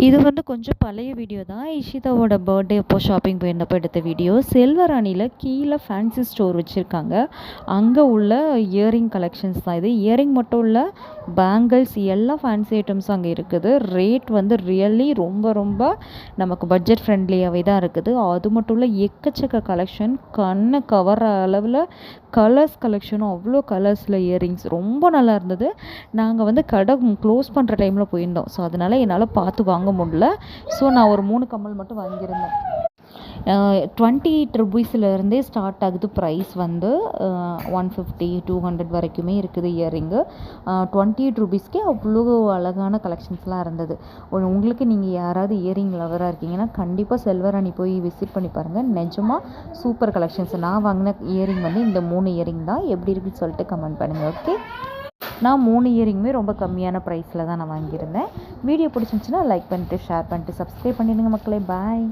இது வந்து கொஞ்சம் பழைய வீடியோ தான். இஷிதாவோட பர்த்டே அப்போ ஷாப்பிங் போயிருந்தப்போ எடுத்த வீடியோ. செல்வராணியில் கீழே ஃபேன்சி ஸ்டோர் வச்சுருக்காங்க. அங்கே உள்ள இயரிங் கலெக்ஷன்ஸ் தான் இது. இயரிங் மட்டும் இல்லை, பேங்கிள்ஸ் எல்லா ஃபேன்சி ஐட்டம்ஸும் அங்கே இருக்குது. ரேட் வந்து ரியலி ரொம்ப ரொம்ப நமக்கு பட்ஜெட் ஃப்ரெண்ட்லியாகவே தான் இருக்குது. அது மட்டும் இல்லை, எக்கச்சக்க கலெக்ஷன், கண்ணை கவர அளவில் கலர்ஸ் கலெக்ஷனும், அவ்வளோ கலர்ஸில் இயரிங்ஸ் ரொம்ப நல்லா இருந்தது. நாங்கள் வந்து கடை க்ளோஸ் பண்ணுற டைமில் போயிருந்தோம். ஸோ அதனால் என்னால் பார்த்து வாங்க முடியல. ஸோ நான் ஒரு 3 கம்மல் மட்டும் வாங்கியிருந்தேன். 28 ருபீஸ்லேருந்தே ஸ்டார்ட் ஆகுது. ப்ரைஸ் வந்து 150 200 வரைக்குமே இருக்குது இயரிங்கு. 28 ருபீஸ்க்கே அவ்வளோ அழகான கலெக்ஷன்ஸ்லாம் இருந்தது. உங்களுக்கு நீங்கள் யாராவது இயரிங் லவராக இருக்கீங்கன்னா கண்டிப்பாக செல்வராணி போய் விசிட் பண்ணி பாருங்கள். நிஜமாக சூப்பர் கலெக்ஷன்ஸ். நான் வாங்கின இயரிங் வந்து இந்த 3 இயரிங் தான். எப்படி இருக்குன்னு சொல்லிட்டு கமெண்ட் பண்ணுங்கள். ஓகே, நான் 3 இயரிங்குமே ரொம்ப கம்மியான ப்ரைஸில் தான் நான் வாங்கியிருந்தேன். வீடியோ பிடிச்சிருந்துச்சுன்னா லைக் பண்ணிட்டு, ஷேர் பண்ணிட்டு, சப்ஸ்கிரைப் பண்ணிடுங்க மக்களே. பாய்.